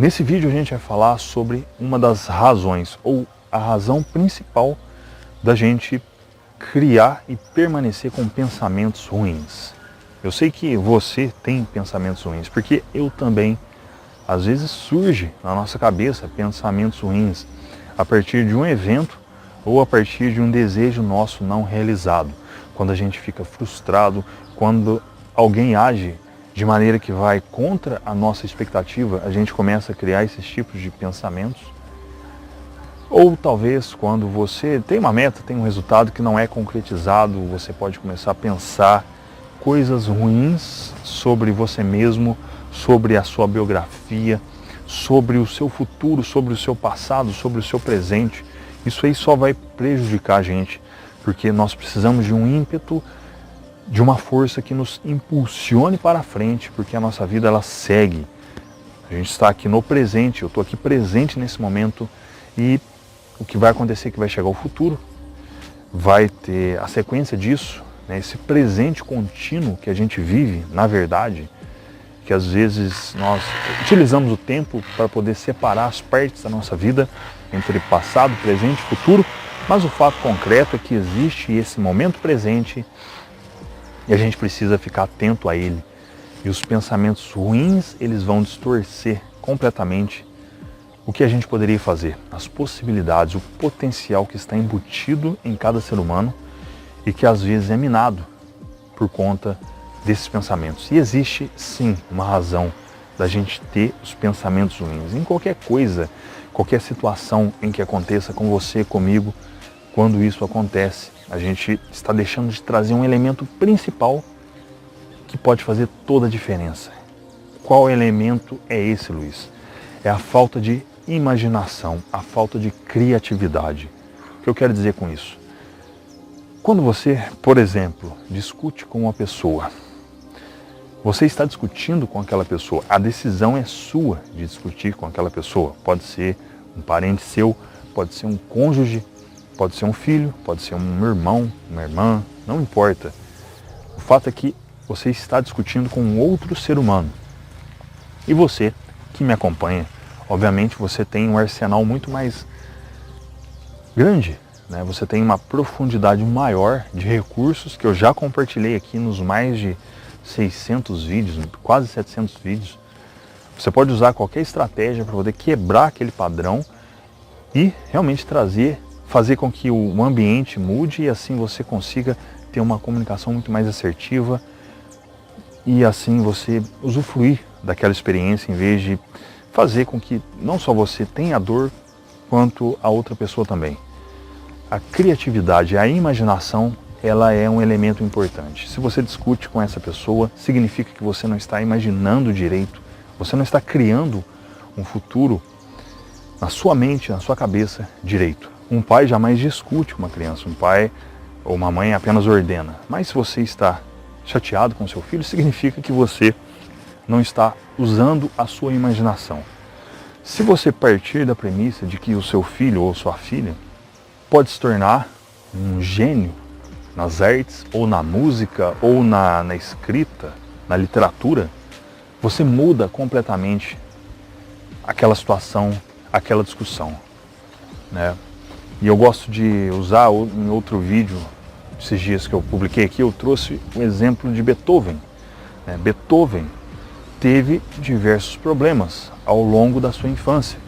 Nesse vídeo a gente vai falar sobre uma das razões, ou a razão principal da gente criar e permanecer com pensamentos ruins. Eu sei que você tem pensamentos ruins, porque eu também. Às vezes surge na nossa cabeça pensamentos ruins a partir de um evento ou a partir de um desejo nosso não realizado. Quando a gente fica frustrado, quando alguém age de maneira que vai contra a nossa expectativa, a gente começa a criar esses tipos de pensamentos. Ou talvez quando você tem uma meta, tem um resultado que não é concretizado, você pode começar a pensar coisas ruins sobre você mesmo, sobre a sua biografia, sobre o seu futuro, sobre o seu passado, sobre o seu presente. Isso aí só vai prejudicar a gente, porque nós precisamos de um ímpeto, de uma força que nos impulsione para frente, porque a nossa vida ela segue. A gente está aqui no presente, eu estou aqui presente nesse momento e o que vai acontecer é que vai chegar o futuro, vai ter a sequência disso, né, esse presente contínuo que a gente vive, na verdade, que às vezes nós utilizamos o tempo para poder separar as partes da nossa vida entre passado, presente e futuro, mas o fato concreto é que existe esse momento presente e a gente precisa ficar atento a ele. E os pensamentos ruins, eles vão distorcer completamente o que a gente poderia fazer, as possibilidades, o potencial que está embutido em cada ser humano e que às vezes é minado por conta desses pensamentos. E existe sim uma razão da gente ter os pensamentos ruins em qualquer coisa, qualquer situação em que aconteça com você, comigo. Quando isso acontece, a gente está deixando de trazer um elemento principal que pode fazer toda a diferença. Qual elemento é esse, Luiz? É a falta de imaginação, a falta de criatividade. O que eu quero dizer com isso? Quando você, por exemplo, discute com uma pessoa, você está discutindo com aquela pessoa, a decisão é sua de discutir com aquela pessoa. Pode ser um parente seu, pode ser um cônjuge, pode ser um filho, pode ser um irmão, uma irmã, não importa. O fato é que você está discutindo com um outro ser humano. E você, que me acompanha, obviamente você tem um arsenal muito mais grande, né? Você tem uma profundidade maior de recursos que eu já compartilhei aqui nos mais de 600 vídeos, quase 700 vídeos. Você pode usar qualquer estratégia para poder quebrar aquele padrão e realmente fazer com que o ambiente mude e assim você consiga ter uma comunicação muito mais assertiva e assim você usufruir daquela experiência em vez de fazer com que não só você tenha dor, quanto a outra pessoa também. A criatividade, a imaginação, ela é um elemento importante. Se você discute com essa pessoa, significa que você não está imaginando direito, você não está criando um futuro na sua mente, na sua cabeça direito. Um pai jamais discute com uma criança, um pai ou uma mãe apenas ordena. Mas se você está chateado com seu filho, significa que você não está usando a sua imaginação. Se você partir da premissa de que o seu filho ou sua filha pode se tornar um gênio nas artes, ou na música, ou na escrita, na literatura, você muda completamente aquela situação, aquela discussão, né? E eu gosto de usar em outro vídeo, esses dias que eu publiquei aqui, eu trouxe o exemplo de Beethoven, né? Beethoven teve diversos problemas ao longo da sua infância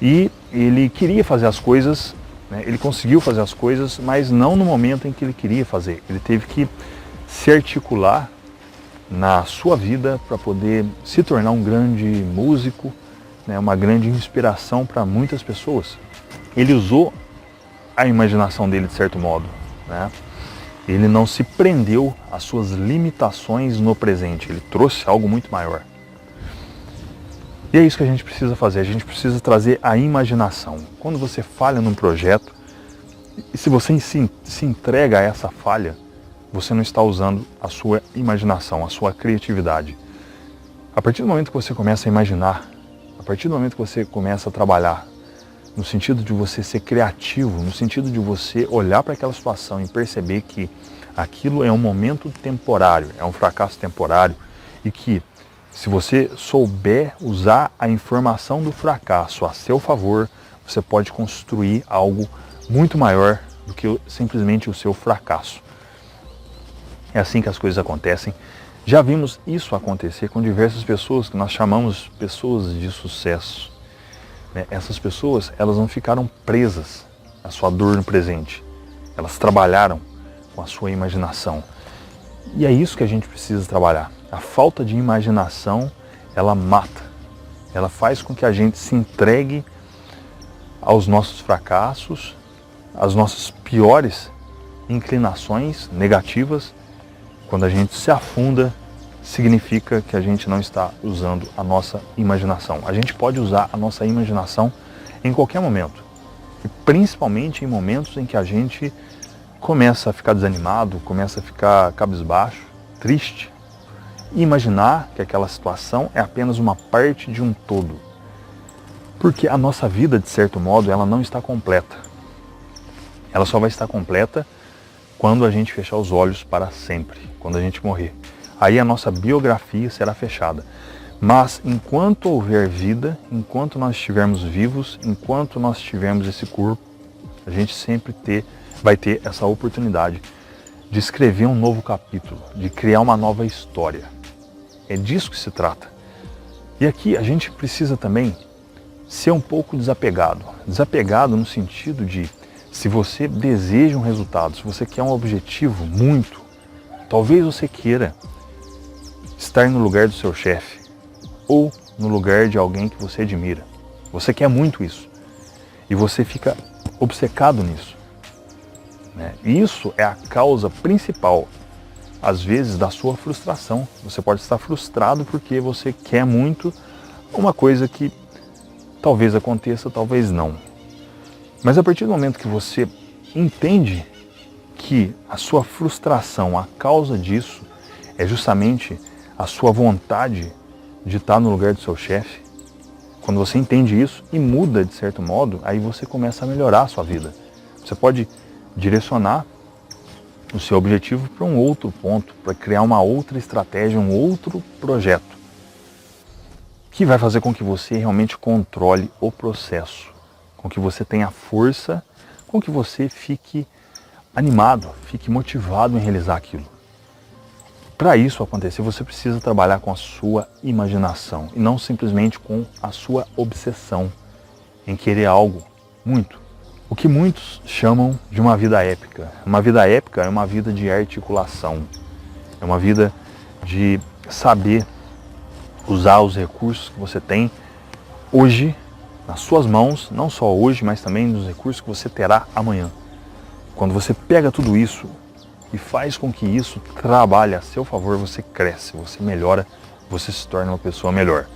e ele queria fazer as coisas, né? Ele conseguiu fazer as coisas, mas não no momento em que ele queria fazer. Ele teve que se articular na sua vida para poder se tornar um grande músico, né? Uma grande inspiração para muitas pessoas. Ele usou a imaginação dele de certo modo, né? Ele não se prendeu às suas limitações no presente, ele trouxe algo muito maior. E é isso que a gente precisa fazer, a gente precisa trazer a imaginação. Quando você falha num projeto, e se você se entrega a essa falha, você não está usando a sua imaginação, a sua criatividade. A partir do momento que você começa a imaginar, a partir do momento que você começa a trabalhar, no sentido de você ser criativo, no sentido de você olhar para aquela situação e perceber que aquilo é um momento temporário, é um fracasso temporário e que Se você souber usar a informação do fracasso a seu favor, você pode construir algo muito maior do que simplesmente o seu fracasso. É assim que as coisas acontecem. Já vimos isso acontecer com diversas pessoas que nós chamamos pessoas de sucesso. Essas pessoas, elas não ficaram presas à sua dor no presente. Elas trabalharam com a sua imaginação. E é isso que a gente precisa trabalhar. A falta de imaginação, ela mata. Ela faz com que a gente se entregue aos nossos fracassos, às nossas piores inclinações negativas. Quando a gente se afunda, significa que a gente não está usando a nossa imaginação. A gente pode usar a nossa imaginação em qualquer momento. E principalmente em momentos em que a gente começa a ficar desanimado, começa a ficar cabisbaixo, triste. E imaginar que aquela situação é apenas uma parte de um todo. Porque a nossa vida, de certo modo, ela não está completa. Ela só vai estar completa quando a gente fechar os olhos para sempre, quando a gente morrer. Aí a nossa biografia será fechada. Mas enquanto houver vida, enquanto nós estivermos vivos, enquanto nós tivermos esse corpo, a gente sempre vai ter essa oportunidade de escrever um novo capítulo, de criar uma nova história. É disso que se trata. E aqui a gente precisa também ser um pouco desapegado. Desapegado no sentido de, se você deseja um resultado, se você quer um objetivo muito, talvez você queira estar no lugar do seu chefe ou no lugar de alguém que você admira. Você quer muito isso e você fica obcecado nisso. E isso é a causa principal, às vezes, da sua frustração. Você pode estar frustrado porque você quer muito uma coisa que talvez aconteça, talvez não. Mas a partir do momento que você entende que a sua frustração, a causa disso, é justamente a sua vontade de estar no lugar do seu chefe, quando você entende isso e muda de certo modo, aí você começa a melhorar a sua vida. Você pode direcionar o seu objetivo para um outro ponto, para criar uma outra estratégia, um outro projeto, que vai fazer com que você realmente controle o processo, com que você tenha força, com que você fique animado, fique motivado em realizar aquilo. Para isso acontecer, você precisa trabalhar com a sua imaginação e não simplesmente com a sua obsessão em querer algo muito. O que muitos chamam de uma vida épica. Uma vida épica é uma vida de articulação, é uma vida de saber usar os recursos que você tem hoje nas suas mãos, não só hoje, mas também nos recursos que você terá amanhã. Quando você pega tudo isso e faz com que isso trabalhe a seu favor, você cresce, você melhora, você se torna uma pessoa melhor.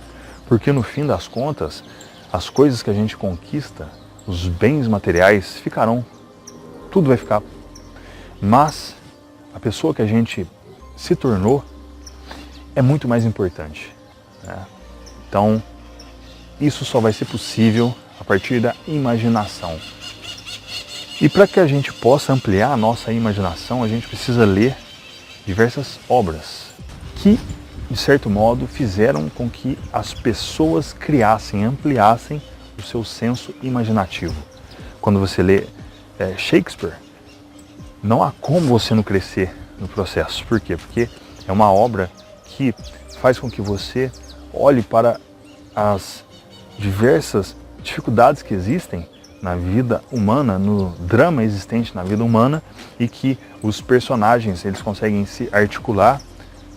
Porque no fim das contas, as coisas que a gente conquista, os bens materiais ficarão, tudo vai ficar. Mas a pessoa que a gente se tornou é muito mais importante. Então, isso só vai ser possível a partir da imaginação. E para que a gente possa ampliar a nossa imaginação, a gente precisa ler diversas obras que, de certo modo, fizeram com que as pessoas criassem, ampliassem o seu senso imaginativo. Quando você lê Shakespeare, não há como você não crescer no processo. Por quê? Porque é uma obra que faz com que você olhe para as diversas dificuldades que existem na vida humana, no drama existente na vida humana, e que os personagens eles conseguem se articular,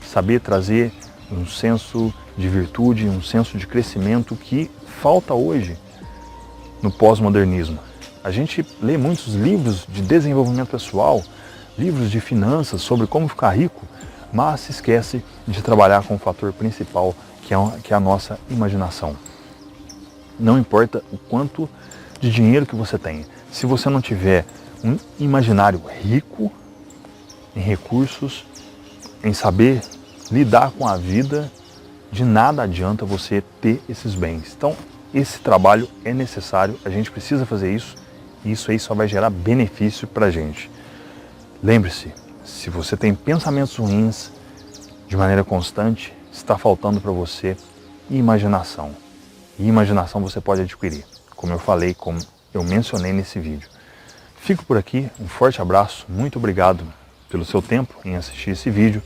saber trazer um senso de virtude, um senso de crescimento que falta hoje no pós-modernismo. A gente lê muitos livros de desenvolvimento pessoal, livros de finanças sobre como ficar rico, mas se esquece de trabalhar com o fator principal, que é a nossa imaginação. Não importa o quanto de dinheiro que você tem, se você não tiver um imaginário rico em recursos, em saber lidar com a vida, de nada adianta você ter esses bens. Então, esse trabalho é necessário, a gente precisa fazer isso, e isso aí só vai gerar benefício para a gente. Lembre-se, se você tem pensamentos ruins de maneira constante, está faltando para você imaginação. E imaginação você pode adquirir, como eu falei, como eu mencionei nesse vídeo. Fico por aqui, um forte abraço, muito obrigado pelo seu tempo em assistir esse vídeo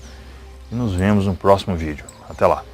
e nos vemos no próximo vídeo. Até lá!